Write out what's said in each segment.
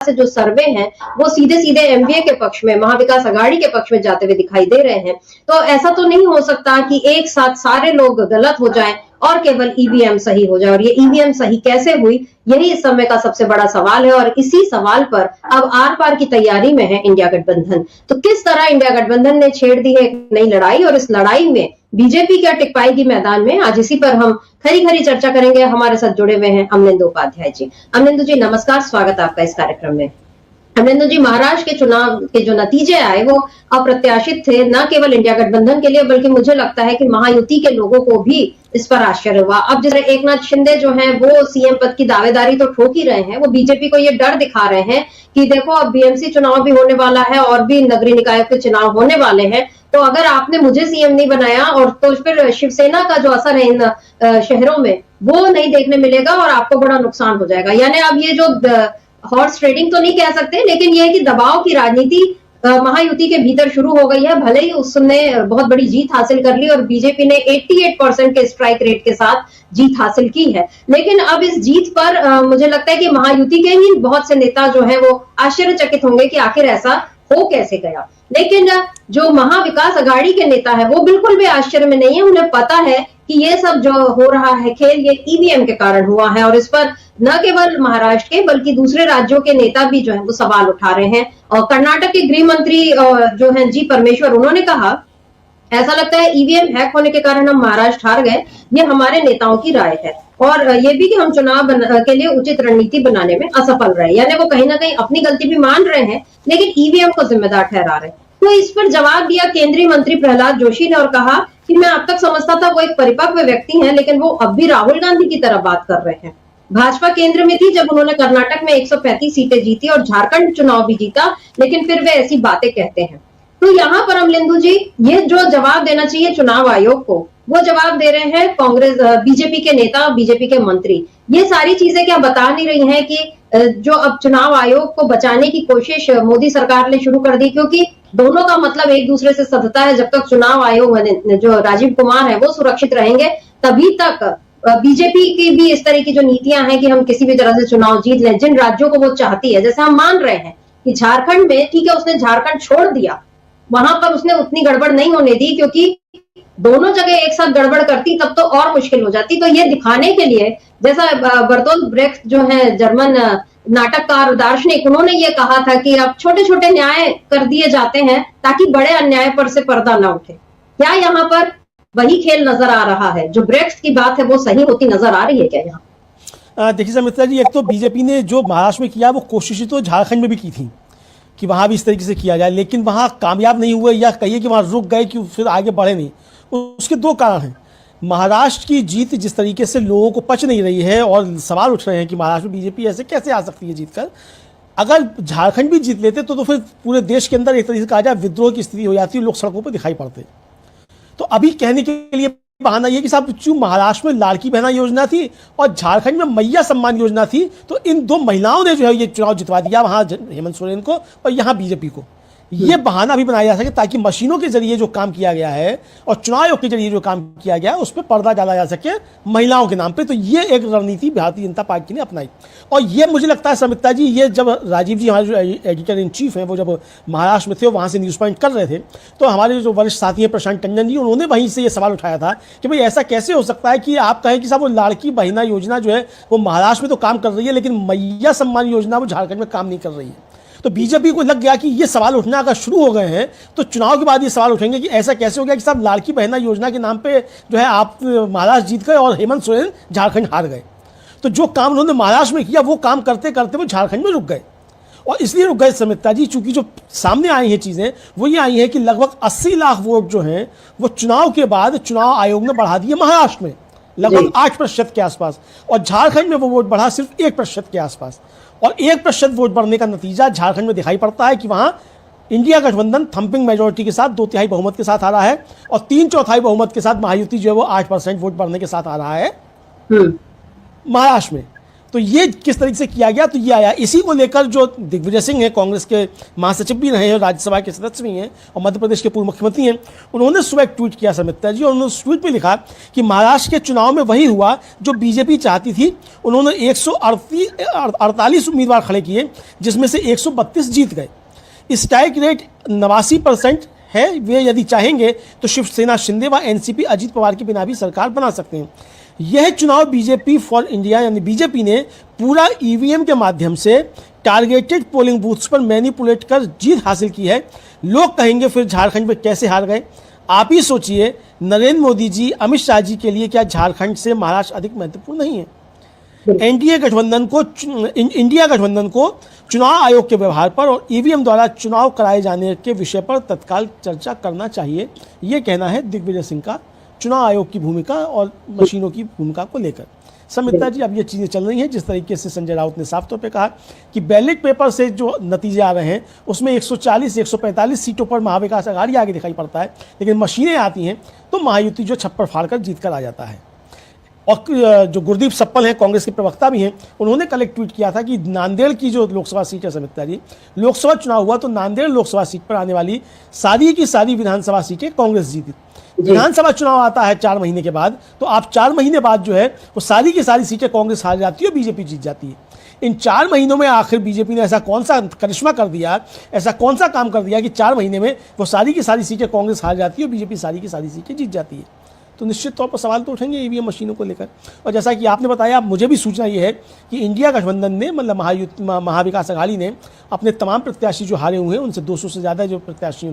से जो सर्वे हैं वो सीधे सीधे एमवीए के पक्ष में, महाविकास आघाड़ी के पक्ष में जाते हुए दिखाई दे रहे हैं। तो ऐसा तो नहीं हो सकता कि एक साथ सारे लोग गलत हो जाएं और केवल ईवीएम सही हो जाए। और ये ईवीएम सही कैसे हुई, यही इस समय का सबसे बड़ा सवाल है। और इसी सवाल पर अब आर पार की तैयारी में है इंडिया गठबंधन। तो किस तरह इंडिया गठबंधन ने छेड़ दी है एक नई लड़ाई, और इस लड़ाई में बीजेपी क्या टिक पाएगी मैदान में, आज इसी पर हम खरी खरी चर्चा करेंगे। हमारे साथ जुड़े हुए हैं अमलेंदु उपाध्याय जी। अमलेंदु जी नमस्कार, स्वागत है आपका इस कार्यक्रम में। अमलेंदु जी, महाराष्ट्र के चुनाव के जो नतीजे आए वो अप्रत्याशित थे, न केवल इंडिया गठबंधन के लिए बल्कि मुझे लगता है कि महायुति के लोगों को भी इस पर आश्चर्य हुआ। अब जैसे एकनाथ शिंदे जो हैं वो सीएम पद की दावेदारी तो ठोक ही रहे हैं, वो बीजेपी को ये डर दिखा रहे हैं कि देखो अब बीएमसी चुनाव भी होने वाला है और भी नगरीय निकाय के चुनाव होने वाले हैं, तो अगर आपने मुझे सीएम नहीं बनाया और तो फिर शिवसेना का जो असर है इन शहरों में वो नहीं देखने मिलेगा और आपको बड़ा नुकसान हो जाएगा। यानी अब ये जो हॉर्स ट्रेडिंग तो नहीं कह सकते, लेकिन यह है कि दबाव की राजनीति महायुति के भीतर शुरू हो गई है। भले ही उसने बहुत बड़ी जीत हासिल कर ली और बीजेपी ने 88% के स्ट्राइक रेट के साथ जीत हासिल की है, लेकिन अब इस जीत पर मुझे लगता है कि महायुति के ही बहुत से नेता जो हैं वो आश्चर्यचकित होंगे कि आखिर ऐसा हो कैसे गया। लेकिन जो महाविकास आघाड़ी के नेता है वो बिल्कुल भी आश्चर्य में नहीं है। उन्हें पता है कि ये सब जो हो रहा है खेल ये ईवीएम के कारण हुआ है, और इस पर न केवल महाराष्ट्र के बल्कि दूसरे राज्यों के नेता भी जो है वो सवाल उठा रहे हैं। और कर्नाटक के गृह मंत्री जो है जी परमेश्वर, उन्होंने कहा ऐसा लगता है ईवीएम हैक होने के कारण हम महाराष्ट्र हार गए, ये हमारे नेताओं की राय है। और ये भी कि हम चुनाव के लिए उचित रणनीति बनाने में असफल रहे। यानी वो कहीं ना कहीं अपनी गलती भी मान रहे हैं लेकिन ईवीएम को जिम्मेदार ठहरा रहे हैं। तो इस पर जवाब दिया केंद्रीय मंत्री प्रहलाद जोशी ने और कहा कि मैं अब तक समझता था वो एक परिपक्व व्यक्ति हैं, लेकिन वो अब भी राहुल गांधी की तरह बात कर रहे हैं। भाजपा केंद्र में थी जब उन्होंने कर्नाटक में 135 सीटें जीती और झारखंड चुनाव भी जीता, लेकिन फिर वे ऐसी बातें कहते हैं। तो यहाँ पर अमलेंदु जी, ये जो जवाब देना चाहिए चुनाव आयोग को, वो जवाब दे रहे हैं कांग्रेस बीजेपी के नेता, बीजेपी के मंत्री। ये सारी चीजें क्या बता नहीं रही हैं कि जो अब चुनाव आयोग को बचाने की कोशिश मोदी सरकार ने शुरू कर दी, क्योंकि दोनों का मतलब एक दूसरे से सधता है। जब तक चुनाव आयोग जो राजीव कुमार है वो सुरक्षित रहेंगे तभी तक बीजेपी की भी इस तरह की जो नीतियां हैं कि हम किसी भी तरह से चुनाव जीत लें, जिन राज्यों को वो चाहती है, जैसे हम मान रहे हैं कि झारखंड में ठीक है उसने झारखंड छोड़ दिया, वहां पर उसने उतनी गड़बड़ नहीं होने दी, क्योंकि दोनों जगह एक साथ गड़बड़ करती तब तो और मुश्किल हो जाती। तो ये दिखाने के लिए, जैसा बर्टोल्ड ब्रेख्ट जो है जर्मन नाटककार दार्शनिक, उन्होंने ये कहा था कि अब छोटे छोटे न्याय कर दिए जाते हैं ताकि बड़े अन्याय पर से पर्दा ना उठे। क्या यहाँ पर वही खेल नजर आ रहा है? जो ब्रेख्ट की बात है वो सही होती नजर आ रही है क्या यहाँ? देखिए मित्रा जी, एक तो बीजेपी ने जो महाराष्ट्र में किया वो कोशिशें तो झारखंड में भी की थी कि वहाँ भी इस तरीके से किया जाए, लेकिन वहाँ कामयाब नहीं हुए, या कहिए कि वहाँ रुक गए कि फिर आगे बढ़े नहीं। उसके दो कारण हैं। महाराष्ट्र की जीत जिस तरीके से लोगों को पच नहीं रही है और सवाल उठ रहे हैं कि महाराष्ट्र में बीजेपी ऐसे कैसे आ सकती है जीत कर। अगर झारखंड भी जीत लेते तो फिर पूरे देश के अंदर एक तरीके से कहा जाए विद्रोह की स्थिति हो जाती है, लोग सड़कों पर दिखाई पड़ते। तो अभी कहने के लिए बहाना ये कि साहब चूंकि महाराष्ट्र में लाड़की बहना योजना थी और झारखंड में मैया सम्मान योजना थी, तो इन दो महिलाओं ने जो है ये चुनाव जितवा दिया, वहां हेमंत सोरेन को और यहाँ बीजेपी को। ये बहाना भी बनाया जा सके ताकि मशीनों के जरिए जो काम किया गया है और चुनाव आयोग के जरिए जो काम किया गया है उस पर पर्दा डाला जा सके महिलाओं के नाम पे। तो ये एक रणनीति भारतीय जनता पार्टी ने अपनाई। और ये मुझे लगता है समिता जी, ये जब राजीव जी हमारे जो एडिटर इन चीफ हैं वो जब महाराष्ट्र में थे, वहाँ से न्यूज़ पॉइंट कर रहे थे, तो हमारे जो वरिष्ठ साथी हैं प्रशांत टंडन जी, उन्होंने वहीं से ये सवाल उठाया था कि भाई ऐसा कैसे हो सकता है कि आप कहें कि साहब वो लाड़की बहना योजना जो है वो महाराष्ट्र में तो काम कर रही है, लेकिन मैया सम्मान योजना वो झारखंड में काम नहीं कर रही है। तो बीजेपी को लग गया कि ये सवाल उठना अगर शुरू हो गए हैं तो चुनाव के बाद ये सवाल उठेंगे कि ऐसा कैसे हो गया कि साहब लाड़की बहना योजना के नाम पे जो है आप महाराष्ट्र जीत गए और हेमंत सोरेन झारखंड हार गए। तो जो काम उन्होंने महाराष्ट्र में किया वो काम करते करते वो झारखंड में रुक गए। और इसलिए रुक गए समिता जी, चूंकि जो सामने आई हैं चीज़ें वो ये आई हैं कि लगभग 80 लाख वोट जो हैं वो चुनाव के बाद चुनाव आयोग ने बढ़ा दिए महाराष्ट्र में लगभग 8% के आसपास, और झारखंड में वो वोट बढ़ा सिर्फ 1% के आसपास। और 1% वोट बढ़ने का नतीजा झारखंड में दिखाई पड़ता है कि वहां इंडिया गठबंधन थंपिंग मेजोरिटी के साथ 2/3 बहुमत के साथ आ रहा है, और 3/4 बहुमत के साथ महायुति जो है वो 8% वोट बढ़ने के साथ आ रहा है महाराष्ट्र में। तो ये किस तरीके से किया गया, तो ये आया। इसी को लेकर जो दिग्विजय सिंह हैं, कांग्रेस के महासचिव भी रहे हैं और राज्यसभा के सदस्य भी हैं और मध्य प्रदेश के पूर्व मुख्यमंत्री हैं, उन्होंने सुबह एक ट्वीट किया समिता जी, और उन्होंने उस ट्वीट पे लिखा कि महाराष्ट्र के चुनाव में वही हुआ जो बीजेपी चाहती थी। उन्होंने 148 उम्मीदवार खड़े किए, जिसमें से 132 जीत गए। स्ट्राइक रेट 89% है। वे यदि चाहेंगे तो शिवसेना शिंदे व एनसीपी अजीत पवार के बिना भी सरकार बना सकते हैं। यह चुनाव बीजेपी फॉर इंडिया यानी बीजेपी ने पूरा ईवीएम के माध्यम से टारगेटेड पोलिंग बूथ्स पर मैनिपुलेट कर जीत हासिल की है। लोग कहेंगे फिर झारखंड में कैसे हार गए। आप ही सोचिए, नरेंद्र मोदी जी, अमित शाह जी के लिए क्या झारखंड से महाराष्ट्र अधिक महत्वपूर्ण नहीं है? इंडिया गठबंधन को चुनाव आयोग के व्यवहार पर और ईवीएम द्वारा चुनाव कराए जाने के विषय पर तत्काल चर्चा करना चाहिए, ये कहना है दिग्विजय सिंह का चुनाव आयोग की भूमिका और मशीनों की भूमिका को लेकर। समिता जी, अब ये चीज़ें चल रही हैं जिस तरीके से संजय राउत ने साफ तौर पे कहा कि बैलेट पेपर से जो नतीजे आ रहे हैं उसमें 140-145 सीटों पर महाविकास आघाड़ी आगे दिखाई पड़ता है, लेकिन मशीनें आती हैं तो महायुति जो छप्पर फाड़ कर जीत कर आ जाता है। और जो गुरदीप सप्पल हैं, कांग्रेस के प्रवक्ता भी हैं, उन्होंने कल एक ट्वीट किया था कि नांदेड़ की जो लोकसभा सीट है समिता जी, लोकसभा चुनाव हुआ तो नांदेड़ लोकसभा सीट पर आने वाली सारी की सारी विधानसभा सीटें कांग्रेस जीती। विधानसभा चुनाव आता है 4 महीने के बाद, तो आप 4 महीने बाद जो है वो सारी की सारी सीटें कांग्रेस हार जाती है और बीजेपी जीत जाती है। इन 4 महीनों में आखिर बीजेपी ने ऐसा कौन सा करिश्मा कर दिया, ऐसा कौन सा काम कर दिया कि 4 महीने में वो सारी की सारी सीटें कांग्रेस हार जाती है और बीजेपी सारी की सारी सीटें जीत जाती है? तो निश्चित तौर पर सवाल तो उठेंगे ईवीएम मशीनों को लेकर। और जैसा कि आपने बताया, मुझे भी सूचना ये है कि इंडिया गठबंधन ने, मतलब महाविकास आघाड़ी ने अपने तमाम प्रत्याशी जो हारे हुए हैं, उनसे 200 से ज़्यादा जो प्रत्याशी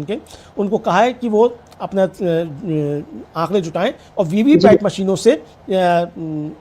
उनको कहा है कि वो अपना आंकड़े जुटाएं और वीवीपैट मशीनों से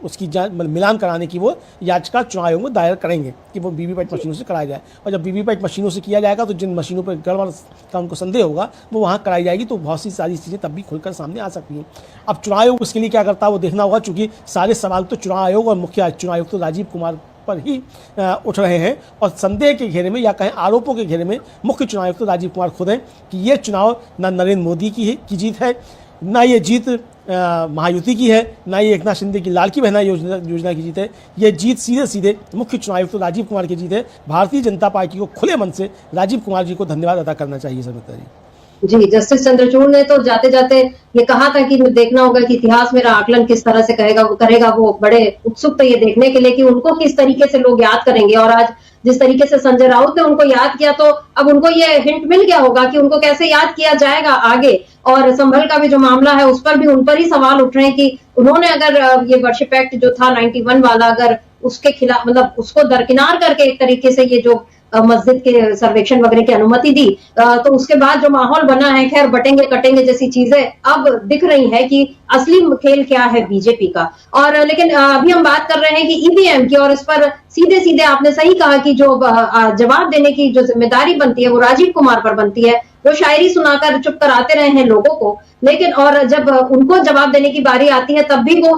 उसकी मिलान कराने की वो याचिका चुनाव आयोग में दायर करेंगे कि वो वीवीपैट मशीनों से कराया जाए। और जब वीवीपैट मशीनों से किया जाएगा तो जिन मशीनों पर गड़बड़ का उनको संदेह होगा वो वहाँ कराई जाएगी, तो बहुत सी सारी चीज़ें तब भी खुलकर सामने आ सकती हैं। अब चुनाव आयोग उसके लिए क्या करता है वो देखना होगा, चूँकि सारे सवाल तो चुनाव आयोग और मुख्य चुनाव आयुक्त तो राजीव कुमार पर ही उठ रहे हैं, और संदेह के घेरे में या कहें आरोपों के घेरे में मुख्य चुनाव आयुक्त तो राजीव कुमार खुद हैं कि ये चुनाव ना नरेंद्र मोदी की जीत है, ना ये जीत महायुति की है, ना ये एकनाथ शिंदे की लाल की बहना योजना की जीत है। ये जीत सीधे सीधे मुख्य चुनाव आयुक्त तो राजीव कुमार की जीत है। भारतीय जनता पार्टी को खुले मन से राजीव कुमार जी को धन्यवाद अदा करना चाहिए समिता जी। जी, जस्टिस चंद्रचूड़ ने तो जाते जाते ये कहा था कि देखना होगा कि इतिहास मेरा आकलन किस तरह से करेगा। वो बड़े उत्सुक थे ये देखने के लिए कि उनको किस तरीके से लोग याद करेंगे, और आज जिस तरीके से संजय राउत ने उनको याद किया तो अब उनको ये हिंट मिल गया होगा कि उनको कैसे याद किया जाएगा आगे। और संभल का भी जो मामला है उस पर भी उन पर ही सवाल उठ रहे हैं कि उन्होंने अगर ये वर्शिप एक्ट जो था 91 वाला, अगर उसके खिलाफ, मतलब उसको दरकिनार करके एक तरीके से ये जो मस्जिद के सर्वेक्षण वगैरह की अनुमति दी, तो उसके बाद जो माहौल बना है, खैर बटेंगे कटेंगे जैसी चीजें अब दिख रही है कि असली खेल क्या है बीजेपी का। और लेकिन अभी हम बात कर रहे हैं कि ईवीएम की, और इस पर सीधे सीधे आपने सही कहा कि जो जवाब देने की जो जिम्मेदारी बनती है वो राजीव कुमार पर बनती है। वो शायरी सुनाकर चुप कराते रहे हैं लोगों को, लेकिन और जब उनको जवाब देने की बारी आती है तब भी वो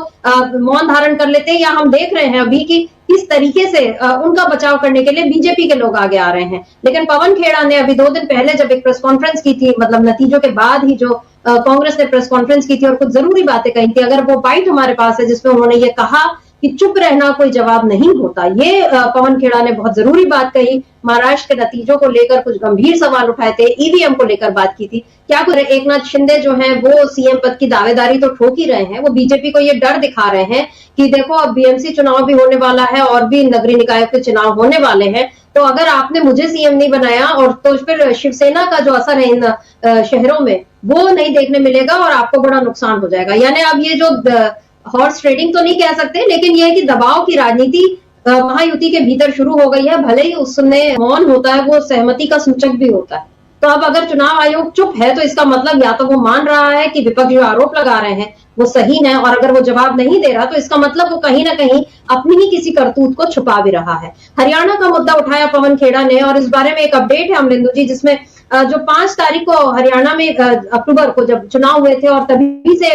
मौन धारण कर लेते हैं, या हम देख रहे हैं अभी कि किस तरीके से उनका बचाव करने के लिए बीजेपी के लोग आगे आ रहे हैं। लेकिन पवन खेड़ा ने अभी 2 दिन पहले जब एक प्रेस कॉन्फ्रेंस की थी, मतलब नतीजों के बाद ही जो कांग्रेस ने प्रेस कॉन्फ्रेंस की थी और कुछ जरूरी बातें कही थी, अगर वो बाइट हमारे पास है जिसमें उन्होंने ये कहा कि चुप रहना कोई जवाब नहीं होता, ये पवन खेड़ा ने बहुत जरूरी बात कही। महाराष्ट्र के नतीजों को लेकर कुछ गंभीर सवाल उठाए थे, ईवीएम को लेकर बात की थी। क्या कुछ एकनाथ शिंदे जो हैं वो सीएम पद की दावेदारी तो ठोक ही रहे हैं, वो बीजेपी को ये डर दिखा रहे हैं कि देखो अब बीएमसी चुनाव भी होने वाला है और भी नगरीय निकायों के चुनाव होने वाले हैं, तो अगर आपने मुझे सीएम नहीं बनाया और तो फिर शिवसेना का जो असर है इन शहरों में वो नहीं देखने मिलेगा और आपको बड़ा नुकसान हो जाएगा। यानी अब ये जो हॉर्स ट्रेडिंग तो नहीं कह सकते, लेकिन यह है कि दबाव की राजनीति महायुति के भीतर शुरू हो गई है। भले ही उसमें मौन होता है, वो सहमति का सूचक भी होता है। तो अब अगर चुनाव आयोग चुप है तो इसका मतलब या तो वो मान रहा है कि विपक्ष जो आरोप लगा रहे हैं वो सही है, और अगर वो जवाब नहीं दे रहा तो इसका मतलब वो कहीं ना कहीं अपनी ही किसी करतूत को छुपा भी रहा है। हरियाणा का मुद्दा उठाया पवन खेड़ा ने, और इस बारे में एक अपडेट है अमरिंदु जी, जिसमें जो 5 तारीख को हरियाणा में अक्टूबर को जब चुनाव हुए थे और तभी से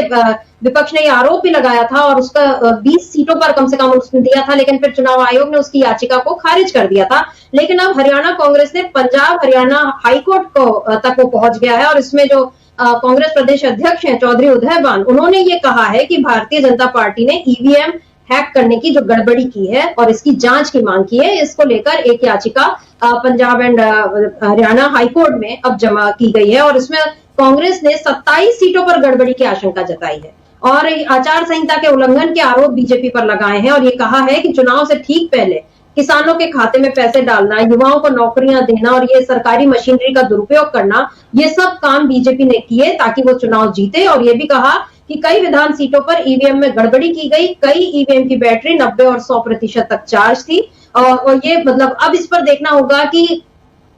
विपक्ष ने ये आरोप भी लगाया था और उसका 20 सीटों पर कम से कम उसने दिया था, लेकिन फिर चुनाव आयोग ने उसकी याचिका को खारिज कर दिया था। लेकिन अब हरियाणा कांग्रेस ने पंजाब हरियाणा हाईकोर्ट को तक वो पहुंच गया है, और इसमें जो कांग्रेस प्रदेश अध्यक्ष हैं चौधरी उदयभान, उन्होंने ये कहा है कि भारतीय जनता पार्टी ने ईवीएम हैक करने की जो गड़बड़ी की है और इसकी जांच की मांग की है। इसको लेकर एक याचिका पंजाब एंड हरियाणा हाईकोर्ट में अब जमा की गई है और इसमें कांग्रेस ने 27 सीटों पर गड़बड़ी की आशंका जताई है और आचार संहिता के उल्लंघन के आरोप बीजेपी पर लगाए हैं और ये कहा है कि चुनाव से ठीक पहले किसानों के खाते में पैसे डालना, युवाओं को नौकरियां देना और ये सरकारी मशीनरी का दुरुपयोग करना, ये सब काम बीजेपी ने किए ताकि वो चुनाव जीते। और ये भी कहा कि कई विधान सीटों पर ईवीएम में गड़बड़ी की गई, कई ईवीएम की बैटरी 90 और 100% तक चार्ज थी और ये मतलब अब इस पर देखना होगा कि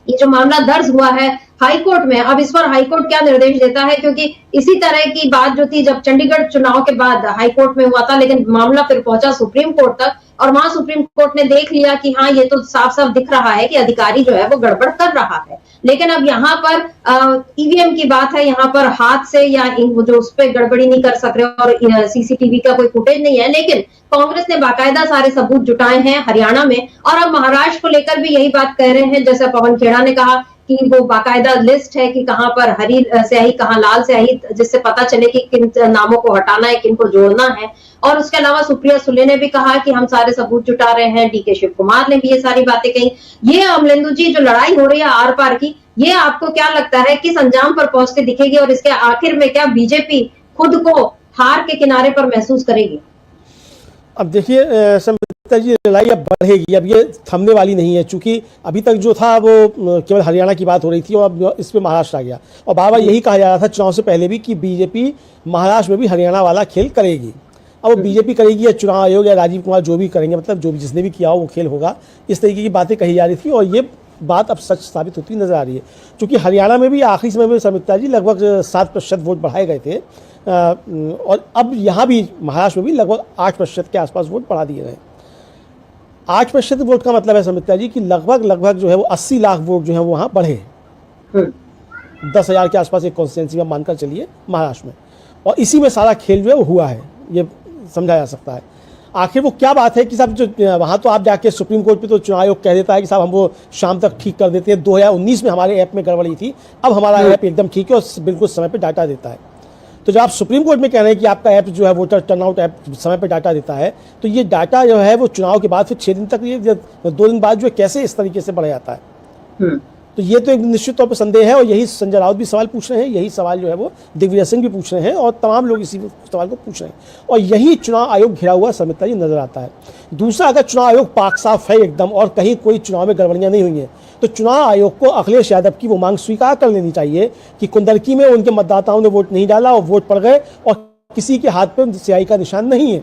ये जो मामला दर्ज हुआ है हाईकोर्ट में, अब इस पर हाईकोर्ट क्या निर्देश देता है, क्योंकि इसी तरह की बात जो थी जब चंडीगढ़ चुनाव के बाद हाईकोर्ट में हुआ था, लेकिन मामला फिर पहुंचा सुप्रीम कोर्ट तक और वहां सुप्रीम कोर्ट ने देख लिया कि हाँ ये तो साफ साफ दिख रहा है कि अधिकारी जो है वो गड़बड़ कर रहा है। लेकिन अब यहाँ पर ईवीएम की बात है, यहाँ पर हाथ से या जो उस पर गड़बड़ी नहीं कर सक रहे और सीसीटीवी का कोई फुटेज नहीं है, लेकिन कांग्रेस ने बाकायदा सारे सबूत जुटाए हैं हरियाणा में और अब महाराष्ट्र को लेकर भी यही बात कह रहे हैं। जैसे पवन खेड़ा ने कहा कि वो बाकायदा लिस्ट है कि कहां पर हरी स्याही कहां लाल स्याही, जिससे पता चले कि किन नामों को हटाना है, किन को जोड़ना है। और उसके अलावा सुप्रिया सुले ने भी कहा कि हम सारे सबूत जुटा रहे हैं, डीके शिव कुमार ने भी ये सारी बातें कही। ये अमलेंदु जी जो लड़ाई हो रही है आर पार की, ये आपको क्या लगता है किस अंजाम पर पहुंचती दिखेगी और इसके आखिर में क्या बीजेपी खुद को हार के किनारे पर महसूस करेगी? अब देखिए संबिता जी, लड़ाई अब बढ़ेगी, अब ये थमने वाली नहीं है, क्योंकि अभी तक जो था वो केवल हरियाणा की बात हो रही थी और अब इस पे महाराष्ट्र आ गया और बार बार यही कहा जा रहा था चुनाव से पहले भी कि बीजेपी महाराष्ट्र में भी हरियाणा वाला खेल करेगी। अब वो बीजेपी करेगी या चुनाव आयोग या राजीव कुमार जो भी करेंगे, मतलब जो भी जिसने भी किया हो वो खेल होगा, इस तरीके की बातें कही जा रही थी और ये बात अब सच साबित होती नजर आ रही है। क्योंकि हरियाणा में भी आखिरी समय में संबिता जी लगभग 7% वोट बढ़ाए गए थे और अब यहाँ भी महाराष्ट्र में भी लगभग 8% के आसपास वोट बढ़ा दिए गए। 8% वोट का मतलब है संबिता जी कि लगभग जो है वो 80 लाख वोट जो है वो वहाँ बढ़े, 10,000 के आसपास एक कॉन्स्टिट्यूंसी में मानकर चलिए महाराष्ट्र में, और इसी में सारा खेल जो है वो हुआ है, ये समझा जा सकता है। आखिर वो क्या बात है कि साहब जो वहाँ तो आप जाके सुप्रीम कोर्ट पे तो चुनाव आयोग कह देता है कि साहब हम वो शाम तक ठीक कर देते हैं। 2019 में हमारे ऐप में गड़बड़ी थी, अब हमारा ऐप एकदम ठीक है और बिल्कुल समय पे डाटा देता है। तो जब आप सुप्रीम कोर्ट में कह रहे हैं कि आपका ऐप जो है वोटर टर्नआउट ऐप समय पे डाटा देता है, तो ये डाटा जो है वो चुनाव के बाद फिर 6 दिन तक, ये 2 दिन बाद जो है कैसे इस तरीके से बढ़ जाता है? तो ये तो एक निश्चित तौर पर संदेह है और यही संजय राउत भी सवाल पूछ रहे हैं, यही सवाल जो है वो दिग्विजय सिंह भी पूछ रहे हैं और तमाम लोग इसी सवाल को पूछ रहे हैं और यही चुनाव आयोग घिरा हुआ संबिता जी नजर आता है। दूसरा, अगर चुनाव आयोग पाक साफ है एकदम और कहीं कोई चुनाव में गड़बड़ियां नहीं हुई हैं, तो चुनाव आयोग को अखिलेश यादव की वो मांग स्वीकार कर लेनी चाहिए कि कुंदरकी में उनके मतदाताओं ने वोट नहीं डाला और वोट पड़ गए और किसी के हाथ पे स्याही का निशान नहीं है।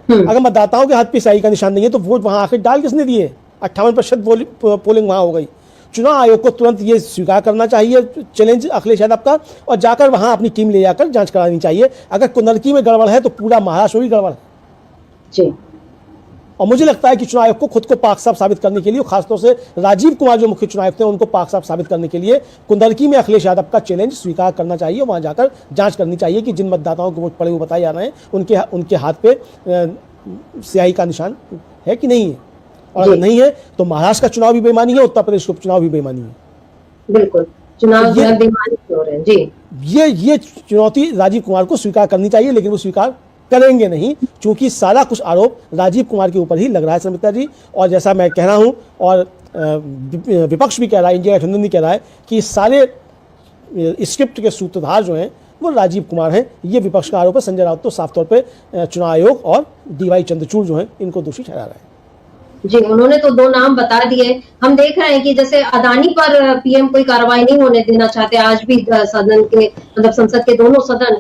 अगर मतदाताओं के हाथ पे स्याही का निशान नहीं है तो वोट वहां आखिर डाल किसने दिए? 58% पोलिंग वहां हो गई। चुनाव आयोग को तुरंत ये स्वीकार करना चाहिए चैलेंज अखिलेश यादव का और जाकर वहां अपनी टीम ले जाकर जांच करानी चाहिए। अगर कुंदरकी में गड़बड़ है तो पूरा महाराष्ट्र भी गड़बड़ है जी। और मुझे लगता है कि चुनाव आयोग को खुद को पाक साफ साबित करने के लिए, खासतौर से राजीव कुमार जो मुख्य चुनाव आयुक्त हैं, उनको पाक साफ साबित करने के लिए कुंदरकी में अखिलेश यादव का चैलेंज स्वीकार करना चाहिए। वहां जाकर जांच करनी चाहिए कि जिन मतदाताओं को वोट पड़े हुए बताए जा रहे हैं उनके हाथ पे स्याही का निशान है कि नहीं है, और अगर नहीं है तो महाराष्ट्र का चुनाव भी बेईमानी है, उत्तर प्रदेश का चुनाव भी बेईमानी है। बिल्कुल, चुनाव बेईमानी हो रहे हैं जी। ये चुनौती राजीव कुमार को स्वीकार करनी चाहिए, लेकिन वो स्वीकार करेंगे नहीं, क्योंकि सारा कुछ आरोप राजीव कुमार के ऊपर ही लग रहा है संबिता जी। और जैसा मैं कह रहा हूं और विपक्ष भी कह रहा है, इंडिया गठबंधन भी कह रहा है कि सारे स्क्रिप्ट के सूत्रधार जो हैं वो राजीव कुमार हैं। ये विपक्ष का आरोप है। संजय राउत तो साफ तौर पे चुनाव आयोग और डीवाई चंद्रचूड़ जो हैं इनको दोषी ठहरा रहे हैं जी। उन्होंने तो 2 नाम बता दिए। हम देख रहे हैं कि जैसे अदानी पर पीएम कोई कार्रवाई नहीं होने देना चाहते, आज भी सदन के मतलब संसद के दोनों सदन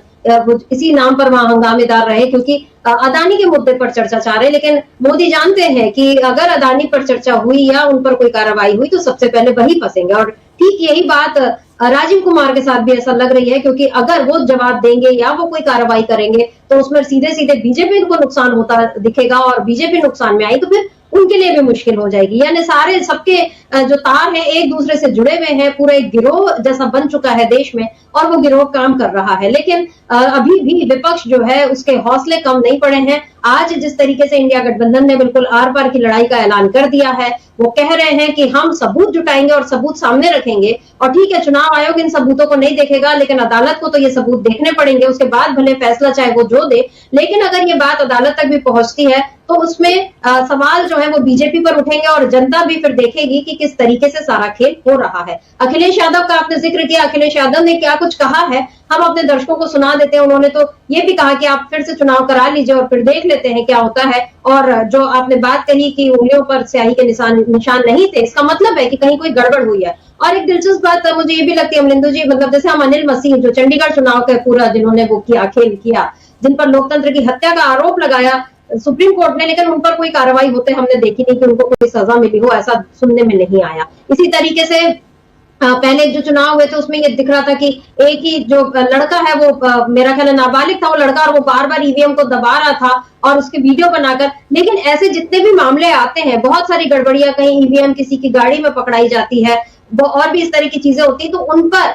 इसी नाम पर वहां हंगामेदार रहे, क्योंकि अदानी के मुद्दे पर चर्चा चाह रहे। लेकिन मोदी जानते हैं कि अगर अदानी पर चर्चा हुई या उन पर कोई कार्रवाई हुई तो सबसे पहले वही फंसेंगे। और ठीक यही बात राजीव कुमार के साथ भी ऐसा लग रही है, क्योंकि अगर वो जवाब देंगे या वो कोई कार्रवाई करेंगे तो उसमें सीधे सीधे बीजेपी को नुकसान होता दिखेगा और बीजेपी नुकसान में आई तो फिर उनके लिए भी मुश्किल हो जाएगी। यानी सारे सबके जो तार हैं एक दूसरे से जुड़े हुए हैं, पूरा एक गिरोह जैसा बन चुका है देश में और वो गिरोह काम कर रहा है। लेकिन अभी भी विपक्ष जो है उसके हौसले कम नहीं पड़े हैं। आज जिस तरीके से इंडिया गठबंधन ने बिल्कुल आर पार की लड़ाई का ऐलान कर दिया है, वो कह रहे हैं कि हम सबूत जुटाएंगे और सबूत सामने रखेंगे। और ठीक है, चुनाव आयोग इन सबूतों को नहीं देखेगा, लेकिन अदालत को तो ये सबूत देखने पड़ेंगे, उसके बाद भले फैसला चाहे वो जो दे। लेकिन अगर ये बात अदालत तक भी पहुंचती है तो उसमें सवाल जो है वो बीजेपी पर उठेंगे और जनता भी फिर देखेगी कि किस तरीके से सारा खेल हो रहा है। अखिलेश यादव का आपने जिक्र किया, अखिलेश यादव ने क्या कुछ कहा है हम अपने दर्शकों को सुना देते हैं। उन्होंने तो ये भी कहा कि आप फिर से चुनाव करा लीजिए और फिर देख लेते हैं क्या होता है। और जो आपने बात कही कि उंगलियों पर स्याही के निशान नहीं थे, इसका मतलब है कि कहीं कोई गड़बड़ हुई है। और एक दिलचस्प बात मुझे ये भी लगती है अमलिंदु जी, मतलब जैसे हम अनिल मसीह जो चंडीगढ़ चुनाव का पूरा जिन्होंने वो किया, खेल किया, जिन पर लोकतंत्र की हत्या का आरोप लगाया सुप्रीम कोर्ट ने, लेकिन उन पर कोई कार्रवाई होते हमने देखी नहीं कि उनको कोई सजा मिली हो, ऐसा सुनने में नहीं आया। इसी तरीके से पहले जो चुनाव हुए थे उसमें ये दिख रहा था कि एक ही जो लड़का है वो मेरा ख्याल है नाबालिग था वो लड़का, और वो बार बार ईवीएम को दबा रहा था और उसके वीडियो बनाकर। लेकिन ऐसे जितने भी मामले आते हैं, बहुत सारी गड़बड़ियां, कहीं ईवीएम किसी की गाड़ी में पकड़ाई जाती है, और भी इस तरह की चीजें होती है, तो उन पर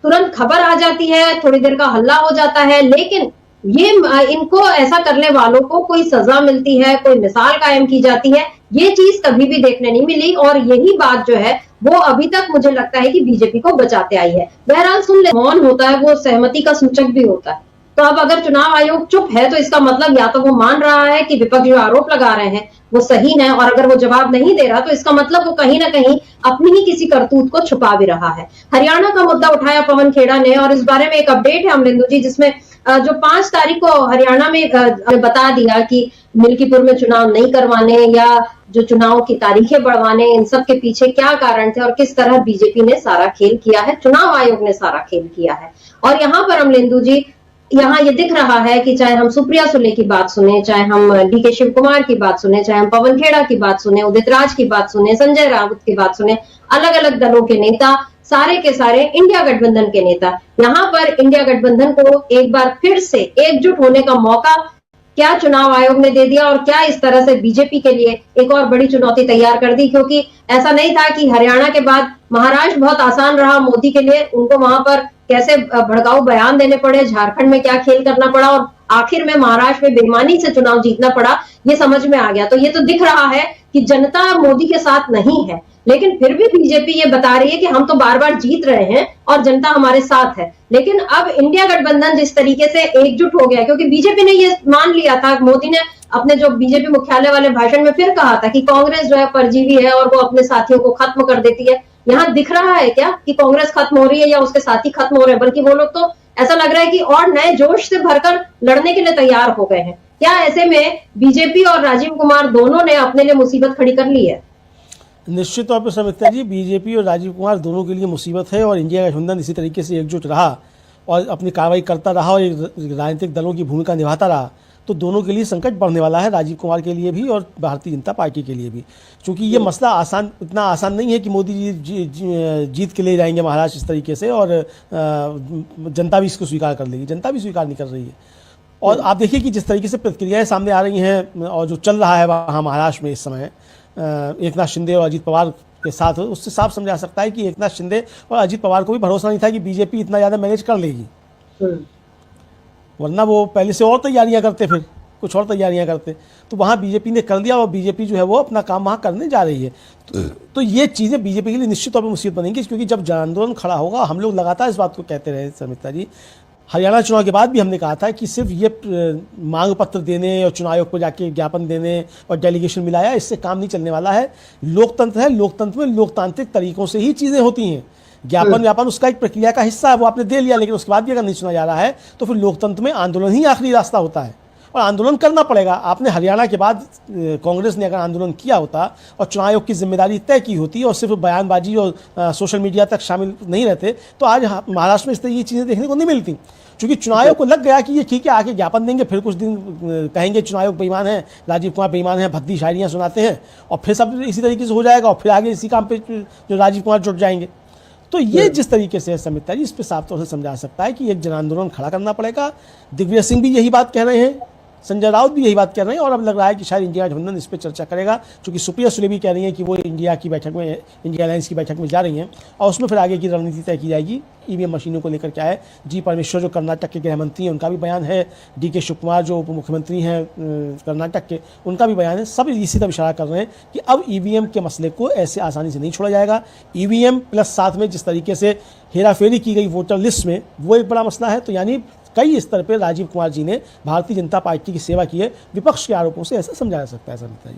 तुरंत खबर आ जाती है, थोड़ी देर का हल्ला हो जाता है, लेकिन ये इनको ऐसा करने वालों को कोई सजा मिलती है, कोई मिसाल कायम की जाती है, ये चीज कभी भी देखने नहीं मिली। और यही बात जो है वो अभी तक मुझे लगता है कि बीजेपी को बचाते आई है। बहरहाल सुन ले, मौन होता है वो सहमति का सूचक भी होता है। तो अब अगर चुनाव आयोग चुप है तो इसका मतलब या तो वो मान रहा है कि विपक्ष जो आरोप लगा रहे हैं वो सही है, और अगर वो जवाब नहीं दे रहा तो इसका मतलब वो कहीं ना कहीं अपनी ही किसी करतूत को छुपा भी रहा है। हरियाणा का मुद्दा उठाया पवन खेड़ा ने, और इस बारे में एक अपडेट है अमरिंदु जी, जिसमें जो 5 तारीख को हरियाणा में बता दिया कि मिल्कीपुर में चुनाव नहीं करवाने या जो चुनाव की तारीखें बढ़वाने, इन सब के पीछे क्या कारण थे और किस तरह बीजेपी ने सारा खेल किया है, चुनाव आयोग ने सारा खेल किया है। और यहाँ पर अमरिंदु जी, यहाँ ये दिख रहा है कि चाहे हम सुप्रिया सुले की बात सुने, चाहे हम डीके शिव कुमार की बात सुने, चाहे हम पवन खेड़ा की बात सुने, उदित राज की बात सुने, संजय राउत की बात सुने, अलग अलग दलों के नेता, सारे के सारे इंडिया गठबंधन के नेता, यहाँ पर इंडिया गठबंधन को एक बार फिर से एकजुट होने का मौका क्या चुनाव आयोग ने दे दिया, और क्या इस तरह से बीजेपी के लिए एक और बड़ी चुनौती तैयार कर दी। क्योंकि ऐसा नहीं था कि हरियाणा के बाद महाराष्ट्र बहुत आसान रहा मोदी के लिए, उनको वहां पर कैसे भड़काऊ बयान देने पड़े, झारखंड में क्या खेल करना पड़ा, और आखिर में महाराष्ट्र में बेईमानी से चुनाव जीतना पड़ा, ये समझ में आ गया। तो ये तो दिख रहा है कि जनता मोदी के साथ नहीं है, लेकिन फिर भी बीजेपी ये बता रही है कि हम तो बार बार जीत रहे हैं और जनता हमारे साथ है। लेकिन अब इंडिया गठबंधन जिस तरीके से एकजुट हो गया, क्योंकि बीजेपी ने ये मान लिया था, मोदी ने अपने जो बीजेपी मुख्यालय वाले भाषण में फिर कहा था कि कांग्रेस जो है परजीवी है और वो अपने साथियों को खत्म कर देती है। यहाँ दिख रहा है क्या कि कांग्रेस खत्म हो रही है या उसके साथी खत्म हो रहे हैं, बल्कि वो लोग तो ऐसा लग रहा है कि और नए जोश से भरकर लड़ने के लिए तैयार हो गए हैं। क्या ऐसे में बीजेपी और राजीव कुमार दोनों ने अपने लिए मुसीबत खड़ी कर ली है? निश्चित तौर पर समिता जी, बीजेपी और राजीव कुमार दोनों के लिए मुसीबत है, और इंडिया गठबंधन इसी तरीके से एकजुट रहा और अपनी कार्रवाई करता रहा और राजनीतिक दलों की भूमिका निभाता रहा, तो दोनों के लिए संकट बढ़ने वाला है, राजीव कुमार के लिए भी और भारतीय जनता पार्टी के लिए भी। क्योंकि ये मसला इतना आसान नहीं है कि मोदी जी जीत के ले जाएंगे महाराष्ट्र इस तरीके से और जनता भी इसको स्वीकार कर लेगी, जनता भी स्वीकार नहीं कर रही है। और आप देखिए कि जिस तरीके से प्रतिक्रियाएं सामने आ रही हैं और जो चल रहा है वहाँ महाराष्ट्र में इस समय एकनाथ शिंदे और अजीत पवार के साथ, उससे साफ समझा सकता है कि एकनाथ शिंदे और अजीत पवार को भी भरोसा नहीं था कि बीजेपी इतना ज़्यादा मैनेज कर लेगी, वरना वो पहले से और तैयारियां करते, फिर कुछ और तैयारियां करते। तो वहाँ बीजेपी ने कर दिया और बीजेपी जो है वो अपना काम वहाँ करने जा रही है। तो ये चीज़ें बीजेपी के लिए निश्चित तौर पर मुसीबत बनेंगी, क्योंकि जब जन आंदोलन खड़ा होगा, हम लोग लगातार इस बात को कहते रहे समिता जी, हरियाणा चुनाव के बाद भी हमने कहा था कि सिर्फ ये मांग पत्र देने और चुनाव आयोग को जाके ज्ञापन देने और डेलीगेशन मिलाया, इससे काम नहीं चलने वाला है। लोकतंत्र है, लोकतंत्र में लोकतांत्रिक तरीकों से ही चीज़ें होती हैं। ज्ञापन उसका एक प्रक्रिया का हिस्सा है, वो आपने दे लिया, लेकिन उसके बाद भी अगर नहीं सुना जा रहा है तो फिर लोकतंत्र में आंदोलन ही आखिरी रास्ता होता है और आंदोलन करना पड़ेगा। आपने हरियाणा के बाद कांग्रेस ने अगर आंदोलन किया होता और चुनाव आयोग की जिम्मेदारी तय की होती और सिर्फ बयानबाजी और सोशल मीडिया तक शामिल नहीं रहते, तो आज महाराष्ट्र में इस तरह की चीज़ें देखने को नहीं मिलती। क्योंकि चुनाव आयोग को लग गया कि ये ठीक है, आके ज्ञापन देंगे, फिर कुछ दिन कहेंगे चुनाव आयोग बेईमान है, राजीव कुमार बेईमान है, भद्दी शायरियाँ सुनाते हैं, और फिर सब इसी तरीके से हो जाएगा और फिर आगे इसी काम पे जो राजीव कुमार जुट जाएंगे। तो ये जिस तरीके से समिता जी, इस पर साफ तौर से समझा सकता है कि एक जन आंदोलन खड़ा करना पड़ेगा। दिग्विजय सिंह भी यही बात कह रहे हैं, संजय राउत भी यही बात कह रहे हैं, और अब लग रहा है कि शायद इंडिया गठबंधन इस पर चर्चा करेगा, क्योंकि सुप्रिया सुले भी कह रही हैं कि वो इंडिया की बैठक में, इंडिया अलायंस की बैठक में जा रही हैं और उसमें फिर आगे की रणनीति तय की जाएगी। ईवीएम मशीनों को लेकर क्या है, जी परमेश्वर जो कर्नाटक के गृह मंत्री हैं उनका भी बयान है, डीके शिव कुमार जो उप मुख्यमंत्री हैं कर्नाटक के, उनका भी बयान है। सब इसी तरफ इशारा कर रहे हैं कि अब ईवीएम के मसले को ऐसे आसानी से नहीं छोड़ा जाएगा। ईवीएम प्लस साथ में जिस तरीके से हेराफेरी की गई वोटर लिस्ट में, वो एक बड़ा मसला है। तो यानी कई स्तर पर राजीव कुमार जी ने भारतीय जनता पार्टी की सेवा की है। विपक्ष के आरोपों से ऐसा समझा जा सकता है, ऐसा लगता है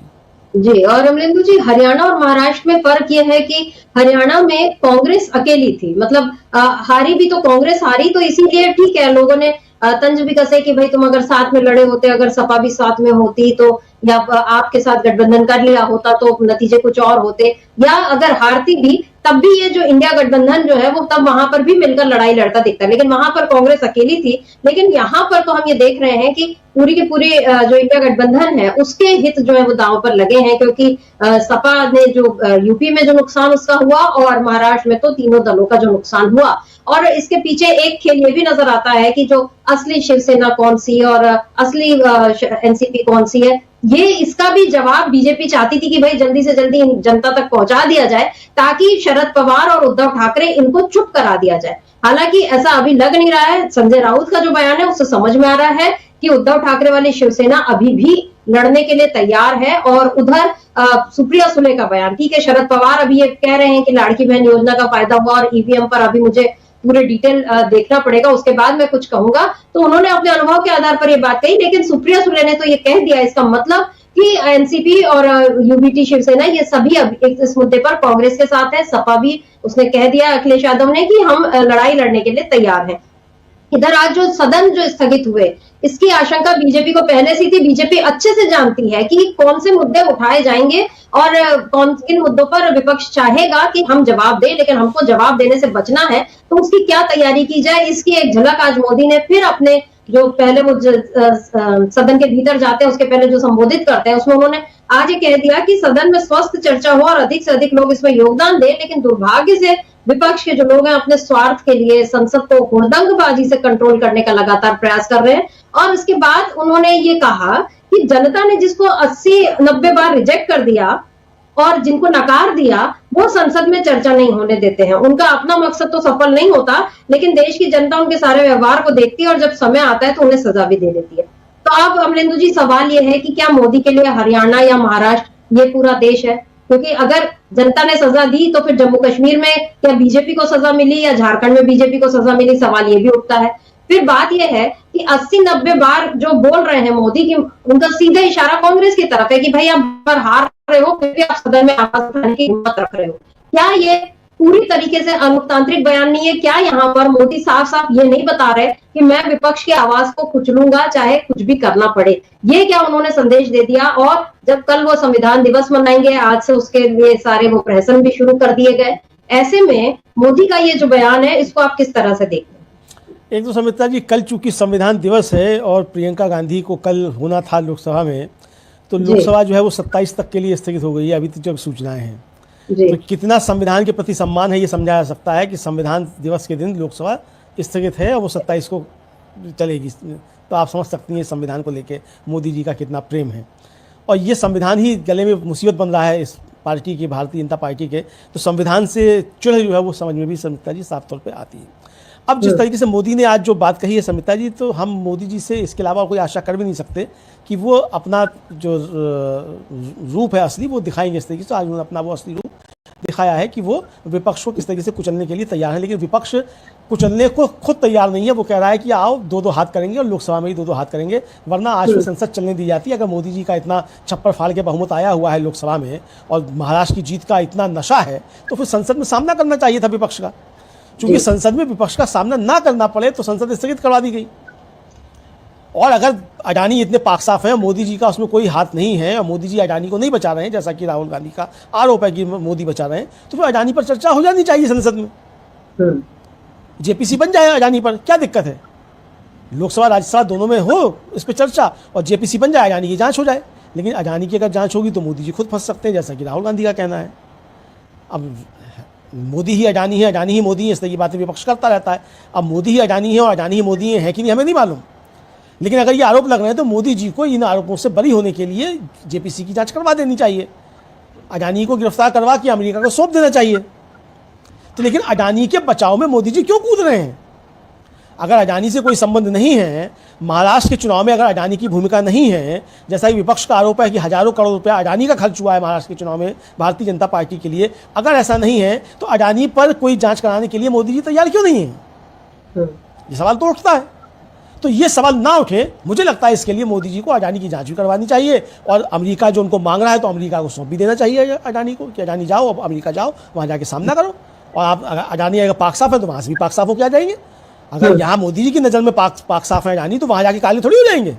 जी। और अमलेंदु जी, हरियाणा और महाराष्ट्र में फर्क यह है कि हरियाणा में कांग्रेस अकेली थी, मतलब हारी भी तो कांग्रेस हारी तो इसीलिए ठीक है, लोगों ने तंज भी कसे कि भाई तुम अगर साथ में लड़े होते, अगर सपा भी साथ में होती तो, या आपके साथ गठबंधन कर लिया होता तो नतीजे कुछ और होते, या अगर हारती भी तब भी ये जो इंडिया गठबंधन जो है वो तब वहां पर भी मिलकर लड़ाई लड़ता दिखता है, लेकिन वहां पर कांग्रेस अकेली थी। लेकिन यहाँ पर तो हम ये देख रहे हैं कि पूरी के पूरे जो इंडिया गठबंधन है उसके हित जो है वो दांव पर लगे हैं, क्योंकि सपा ने जो यूपी में जो नुकसान उसका हुआ और महाराष्ट्र में तो तीनों दलों का जो नुकसान हुआ। और इसके पीछे एक खेल ये भी नजर आता है कि जो असली शिवसेना कौन सी और असली एनसीपी कौन सी है, ये इसका भी जवाब बीजेपी चाहती थी कि भाई जल्दी से जल्दी जनता तक पहुंचा दिया जाए ताकि शरद पवार और उद्धव ठाकरे इनको चुप करा दिया जाए। हालांकि ऐसा अभी लग नहीं रहा है। संजय राउत का जो बयान है उससे समझ में आ रहा है कि उद्धव ठाकरे वाली शिवसेना अभी भी लड़ने के लिए तैयार है। और उधर सुप्रिया सुले का बयान, ठीक है, शरद पवार अभी ये कह रहे हैं कि लाड़की बहन योजना का फायदा हुआ और ईवीएम पर अभी मुझे पूरे डिटेल देखना पड़ेगा, उसके बाद मैं कुछ कहूंगा। तो उन्होंने अपने अनुभव के आधार पर ये बात कही, लेकिन सुप्रिया सुले ने तो ये कह दिया, इसका मतलब कि एनसीपी और यूबीटी शिवसेना ये सभी अभी इस मुद्दे पर कांग्रेस के साथ है। सपा भी उसने कह दिया, अखिलेश यादव ने, कि हम लड़ाई लड़ने के लिए तैयार हैं। इधर आज जो सदन जो स्थगित हुए, इसकी आशंका बीजेपी को पहले से थी। बीजेपी अच्छे से जानती है कि कौन से मुद्दे उठाए जाएंगे और कौन किन मुद्दों पर विपक्ष चाहेगा कि हम जवाब दें, लेकिन हमको जवाब देने से बचना है तो उसकी क्या तैयारी की जाए, इसकी एक झलक आज मोदी ने फिर अपने जो पहले वो सदन के भीतर जाते हैं उसके पहले जो संबोधित करते हैं उसमें उन्होंने आज ये कह दिया कि सदन में स्वस्थ चर्चा हो और अधिक से अधिक लोग इसमें योगदान दें, लेकिन दुर्भाग्य से विपक्ष के जो लोग हैं अपने स्वार्थ के लिए संसद को हुड़दंगबाजी से कंट्रोल करने का लगातार प्रयास कर रहे हैं। और उसके बाद उन्होंने ये कहा कि जनता ने जिसको 80-90 बार रिजेक्ट कर दिया और जिनको नकार दिया वो संसद में चर्चा नहीं होने देते हैं। उनका अपना मकसद तो सफल नहीं होता, लेकिन देश की जनता उनके सारे व्यवहार को देखती है और जब समय आता है तो उन्हें सजा भी दे देती है। तो अब अमलेंदु जी, सवाल ये है कि क्या मोदी के लिए हरियाणा या महाराष्ट्र ये पूरा देश है? क्योंकि अगर जनता ने सजा दी तो फिर जम्मू कश्मीर में क्या बीजेपी को सजा मिली या झारखंड में बीजेपी को सजा मिली, सवाल ये भी उठता है। फिर बात यह है कि 80-90 बार जो बोल रहे हैं मोदी की, उनका सीधा इशारा कांग्रेस की तरफ है कि भाई आप पर हार रहे हो फिर भी आप सदन में आवाज उठाने की हिम्मत रख रहे हो। क्या ये पूरी तरीके से अलोकतांत्रिक बयान नहीं है? क्या यहाँ पर मोदी साफ साफ ये नहीं बता रहे कि मैं विपक्ष की आवाज को कुचलूंगा चाहे कुछ भी करना पड़े? ये क्या उन्होंने संदेश दे दिया? और जब कल वो संविधान दिवस मनाएंगे, आज से उसके लिए सारे वो प्रहसन भी शुरू कर दिए गए। ऐसे में मोदी का ये जो बयान है इसको आप किस तरह से देखते हैं? एक तो समिता जी, कल चूंकि संविधान दिवस है और प्रियंका गांधी को कल होना था लोकसभा में, तो लोकसभा जो है वो 27 तक के लिए स्थगित हो गई है, अभी तक जो सूचनाएं हैं। तो कितना संविधान के प्रति सम्मान है ये समझा जा सकता है कि संविधान दिवस के दिन लोकसभा स्थगित है और वो 27 को चलेगी। तो आप समझ सकती हैं संविधान को लेके मोदी जी का कितना प्रेम है। और ये संविधान ही गले में मुसीबत बन रहा है इस पार्टी की, भारतीय जनता पार्टी के। तो संविधान से चिढ़ जो है वो समझ में भी समिता जी साफ तौर पर आती है। अब जिस तरीके से मोदी ने आज जो बात कही है समिता जी, तो हम मोदी जी से इसके अलावा कोई आशा कर भी नहीं सकते कि वो अपना जो रूप है असली वो दिखाएंगे इस तरीके से। आज उन्होंने अपना वो असली रूप दिखाया है कि वो विपक्ष को किस तरीके से कुचलने के लिए तैयार है, लेकिन विपक्ष कुचलने को खुद तैयार नहीं है। वो कह रहा है कि आओ 2-2 हाथ करेंगे और लोकसभा में ही 2-2 हाथ करेंगे, वरना आज भी संसद चलने दी जाती है। अगर मोदी जी का इतना छप्पर फाड़ के बहुमत आया हुआ है लोकसभा में और महाराष्ट्र की जीत का इतना नशा है, तो फिर संसद में सामना करना चाहिए था विपक्ष का। चूंकि संसद में विपक्ष का सामना ना करना पड़े तो संसद स्थगित करवा दी गई। और अगर अडानी इतने पाक साफ हैं, मोदी जी का उसमें कोई हाथ नहीं है और मोदी जी अडानी को नहीं बचा रहे हैं, जैसा कि राहुल गांधी का आरोप है कि मोदी बचा रहे हैं, तो फिर अडानी पर चर्चा हो जानी चाहिए संसद में। जेपीसी बन जाए अडानी पर, क्या दिक्कत है? लोकसभा राज्यसभा दोनों में हो इस पर चर्चा और जेपीसी बन जाए, अडानी की जाँच हो जाए। लेकिन अडानी की अगर जाँच होगी तो मोदी जी खुद फंस सकते हैं, जैसा कि राहुल गांधी का कहना है। अब मोदी ही अडानी है, अडानी ही मोदी है, इस तरह की बातें विपक्ष करता रहता है। अब मोदी ही अडानी है और अडानी ही मोदी है कि नहीं हमें नहीं मालूम, लेकिन अगर ये आरोप लग रहे हैं तो मोदी जी को इन आरोपों से बरी होने के लिए जेपीसी की जांच करवा देनी चाहिए, अडानी को गिरफ्तार करवा के अमेरिका को सौंप देना चाहिए। तो लेकिन अडानी के बचाव में मोदी जी क्यों कूद रहे हैं? अगर अडानी से कोई संबंध नहीं है, महाराष्ट्र के चुनाव में अगर अडानी की भूमिका नहीं है, जैसा कि विपक्ष का आरोप है कि हजारों करोड़ रुपया अडानी का खर्च हुआ है महाराष्ट्र के चुनाव में भारतीय जनता पार्टी के लिए, अगर ऐसा नहीं है तो अडानी पर कोई जांच कराने के लिए मोदी जी तैयार क्यों नहीं है? ये सवाल तो उठता है। तो ये सवाल ना उठे, मुझे लगता है इसके लिए मोदी जी को अडानी की जांच भी करवानी चाहिए और अमेरिका जो उनको मांग रहा है तो अमेरिका को सौंप भी देना चाहिए अडानी को कि अडानी जाओ, अब अमेरिका जाओ, वहाँ जाके सामना करो। और आप अडानी अगर पाक साफ है तो वहाँ से भी पाक साफ होकर आ जाएंगे। अगर यहाँ मोदी जी की नज़र में पाक साफ है अडानी, तो वहाँ जाके काले थोड़ी हो जाएंगे,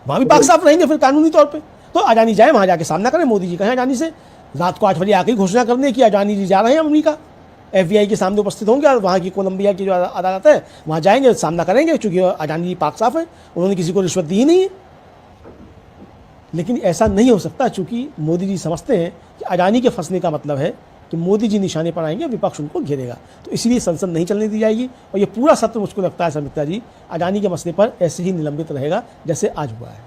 वहाँ भी पाक साफ रहेंगे फिर कानूनी तौर पर। तो अडानी जाए, वहाँ जाके सामना करें। मोदी जी कहें अडानी से रात को 8 बजे आके घोषणा कर दें कि अडानी जी जा रहे हैं अमेरिका, FBI के सामने उपस्थित होंगे और वहाँ की कोलंबिया की जो अदालत है वहाँ जाएंगे, सामना करेंगे, क्योंकि अडानी जी पाक साफ है, उन्होंने किसी को रिश्वत दी ही नहीं है। लेकिन ऐसा नहीं हो सकता, चूंकि मोदी जी समझते हैं कि अडानी के फंसने का मतलब है कि मोदी जी निशाने पर आएंगे, विपक्ष उनको घेरेगा, तो इसीलिए संसद नहीं चलने दी जाएगी। और ये पूरा सत्र मुझको लगता है समिता जी अडानी के मसले पर ऐसे ही निलंबित रहेगा जैसे आज हुआ है।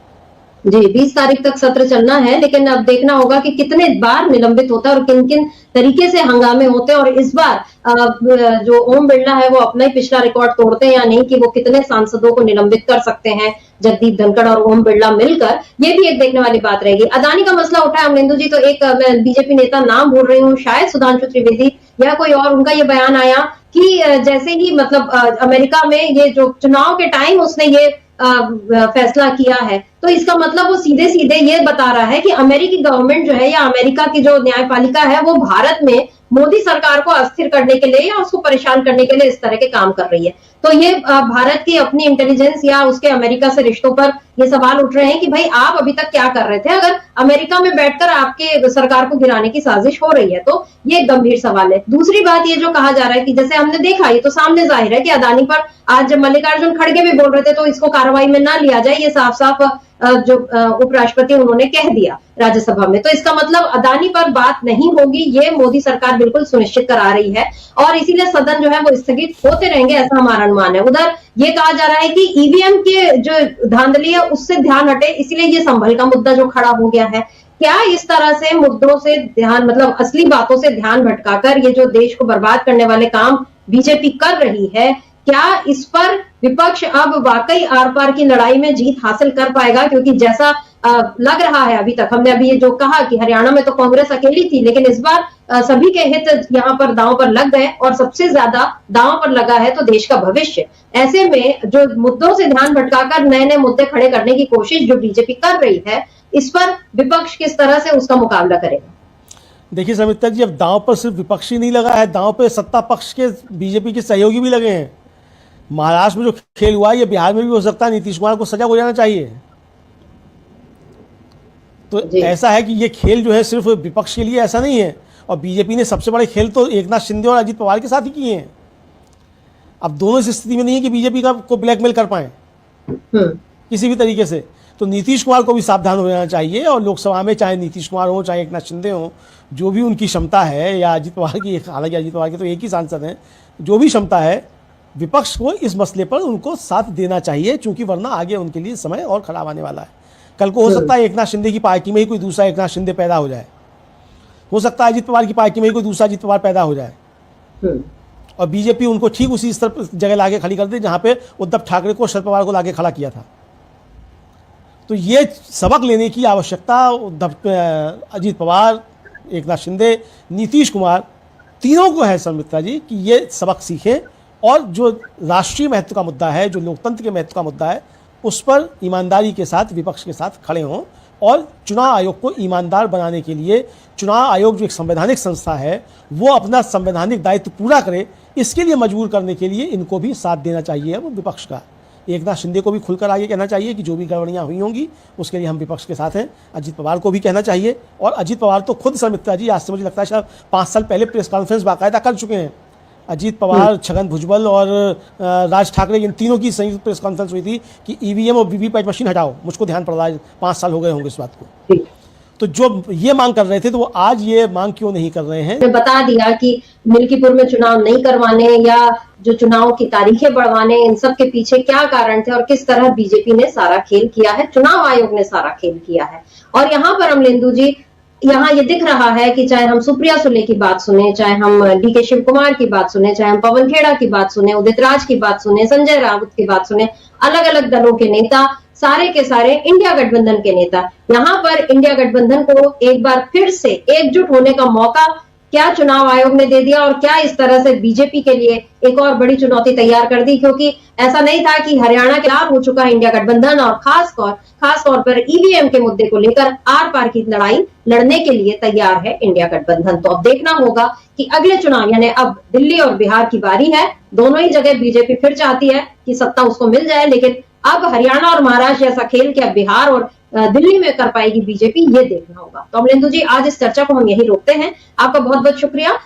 जी, 20 तारीख तक सत्र चलना है, लेकिन अब देखना होगा कि कितने बार निलंबित होता है और किन किन तरीके से हंगामे होते हैं। और इस बार जो ओम बिरला है वो अपना ही पिछला रिकॉर्ड तोड़ते हैं या नहीं, कि वो कितने सांसदों को निलंबित कर सकते हैं, जगदीप धनखड़ और ओम बिरला मिलकर, ये भी एक देखने वाली बात रहेगी। अदानी का मसला उठा है अमरिंदु जी, तो एक मैं बीजेपी नेता नाम भूल रही हूँ, शायद सुधांशु त्रिवेदी या कोई और, उनका ये बयान आया कि जैसे ही मतलब अमेरिका में ये जो चुनाव के टाइम उसने ये फैसला किया है, तो इसका मतलब वो सीधे सीधे ये बता रहा है कि अमेरिकी गवर्नमेंट जो है या अमेरिका की जो न्यायपालिका है वो भारत में मोदी सरकार को अस्थिर करने के लिए या उसको परेशान करने के लिए इस तरह के काम कर रही है। तो ये भारत की अपनी इंटेलिजेंस या उसके अमेरिका से रिश्तों पर ये सवाल उठ रहे हैं कि भाई आप अभी तक क्या कर रहे थे, अगर अमेरिका में बैठकर आपके सरकार को गिराने की साजिश हो रही है, तो ये गंभीर सवाल है। दूसरी बात ये जो कहा जा रहा है कि जैसे हमने देखा, ये तो सामने जाहिर है कि अदानी पर आज जब मल्लिकार्जुन खड़गे भी बोल रहे थे तो इसको कार्रवाई में ना लिया जाए, ये साफ साफ जो उपराष्ट्रपति उन्होंने कह दिया राज्यसभा में। तो इसका मतलब अदानी पर बात नहीं होगी, ये मोदी सरकार बिल्कुल सुनिश्चित करा रही है और इसीलिए सदन जो है वो स्थगित होते रहेंगे, ऐसा हमारा अनुमान है। उधर ये कहा जा रहा है कि ईवीएम के जो धांधली है उससे ध्यान हटे, इसलिए ये संभल का मुद्दा जो खड़ा हो गया है। क्या इस तरह से मुद्दों से ध्यान, मतलब असली बातों से ध्यान भटकाकर ये जो देश को बर्बाद करने वाले काम बीजेपी कर रही है, क्या इस पर विपक्ष अब वाकई आर पार की लड़ाई में जीत हासिल कर पाएगा? क्योंकि जैसा लग रहा है अभी तक, हमने अभी ये जो कहा कि हरियाणा में तो कांग्रेस अकेली थी, लेकिन इस बार सभी के हित यहाँ पर दांव पर लग गए और सबसे ज्यादा दांव पर लगा है तो देश का भविष्य। ऐसे में जो मुद्दों से ध्यान भटकाकर नए नए मुद्दे खड़े करने की कोशिश जो बीजेपी कर रही है, इस पर विपक्ष किस तरह से उसका मुकाबला करेगा? देखिए समिता जी, अब दांव पर सिर्फ विपक्षी नहीं लगा है, दांव पर सत्ता पक्ष के बीजेपी के सहयोगी भी लगे हैं। महाराष्ट्र में जो खेल हुआ ये बिहार में भी हो सकता है, नीतीश कुमार को सजा हो जाना चाहिए। तो ऐसा है कि ये खेल जो है सिर्फ विपक्ष के लिए ऐसा नहीं है, और बीजेपी ने सबसे बड़े खेल तो एकनाथ शिंदे और अजीत पवार के साथ ही किए हैं। अब दोनों इस स्थिति में नहीं है कि बीजेपी को ब्लैकमेल कर पाए किसी भी तरीके से। तो नीतीश कुमार को भी सावधान हो जाना चाहिए, और लोकसभा में चाहे नीतीश कुमार हो चाहे एकनाथ शिंदे हो, जो भी उनकी क्षमता है, या अजीत पवार की, हालांकि अजीत पवार के तो एक ही सांसद हैं, जो भी क्षमता है विपक्ष को इस मसले पर उनको साथ देना चाहिए, क्योंकि वरना आगे उनके लिए समय और खराब आने वाला है। कल को हो सकता है एकनाथ शिंदे की पार्टी में ही कोई दूसरा एकनाथ शिंदे पैदा हो जाए, हो सकता है अजीत पवार की पार्टी में ही कोई दूसरा अजीत पवार पैदा हो जाए, और बीजेपी उनको ठीक उसी स्तर जगह लाके खड़ी कर दे जहां पे उद्धव ठाकरे को, शरद पवार को लाके खड़ा किया था। तो ये सबक लेने की आवश्यकता अजीत पवार, एकनाथ शिंदे, नीतीश कुमार तीनों को है समिता जी, कि ये सबक सीखें और जो राष्ट्रीय महत्व का मुद्दा है, जो लोकतंत्र के महत्व का मुद्दा है, उस पर ईमानदारी के साथ विपक्ष के साथ खड़े हों, और चुनाव आयोग को ईमानदार बनाने के लिए चुनाव आयोग जो एक संवैधानिक संस्था है वो अपना संवैधानिक दायित्व पूरा करे, इसके लिए मजबूर करने के लिए इनको भी साथ देना चाहिए वो विपक्ष का। एकनाथ शिंदे को भी खुलकर आगे कहना चाहिए कि जो भी गड़बड़ियाँ हुई होंगी उसके लिए हम विपक्ष के साथ हैं। अजीत पवार को भी कहना चाहिए, और अजीत पवार तो खुद समिता जी आज से मुझे लगता है शायद 5 साल पहले प्रेस कॉन्फ्रेंस बाकायदा कर चुके हैं। अजीत पवार, छगन भुजबल और राज ठाकरे, इन तीनों की संयुक्त प्रेस कॉन्फ्रेंस हुई थी कि ईवीएम और वीवीपैट मशीन हटाओ। मुझको ध्यान पड़ रहा है 5 साल हो गए होंगे इस बात को। तो जो ये मांग कर रहे थे तो वो आज ये मांग क्यों नहीं कर रहे हैं? बता दिया कि मिल्कीपुर में चुनाव नहीं करवाने या जो चुनाव की तारीखें बढ़वाने, इन सब के पीछे क्या कारण थे और किस तरह बीजेपी ने सारा खेल किया है, चुनाव आयोग ने सारा खेल किया है। और यहाँ पर अमरिंदु जी, यहाँ ये दिख रहा है कि चाहे हम सुप्रिया सुले की बात सुने, चाहे हम डीके शिव कुमार की बात सुने, चाहे हम पवन खेड़ा की बात सुने, उदित राज की बात सुने, संजय राउत की बात सुने, अलग अलग दलों के नेता, सारे के सारे इंडिया गठबंधन के नेता, यहाँ पर इंडिया गठबंधन को एक बार फिर से एकजुट होने का मौका क्या चुनाव आयोग ने दे दिया और क्या इस तरह से बीजेपी के लिए एक और बड़ी चुनौती तैयार कर दी, क्योंकि ऐसा नहीं था कि हरियाणा के खिलाफ हो चुका इंडिया गठबंधन और खास तौर पर ईवीएम के मुद्दे को लेकर आर पार की लड़ाई लड़ने के लिए तैयार है इंडिया गठबंधन। तो अब देखना होगा कि अगले चुनाव यानी अब दिल्ली और बिहार की बारी है, दोनों ही जगह बीजेपी फिर चाहती है कि सत्ता उसको मिल जाए, लेकिन अब हरियाणा और महाराष्ट्र जैसा खेल क्या बिहार और दिल्ली में कर पाएगी बीजेपी, ये देखना होगा। तो अमलेंदु जी, आज इस चर्चा को हम यही रोकते हैं। आपका बहुत बहुत शुक्रिया।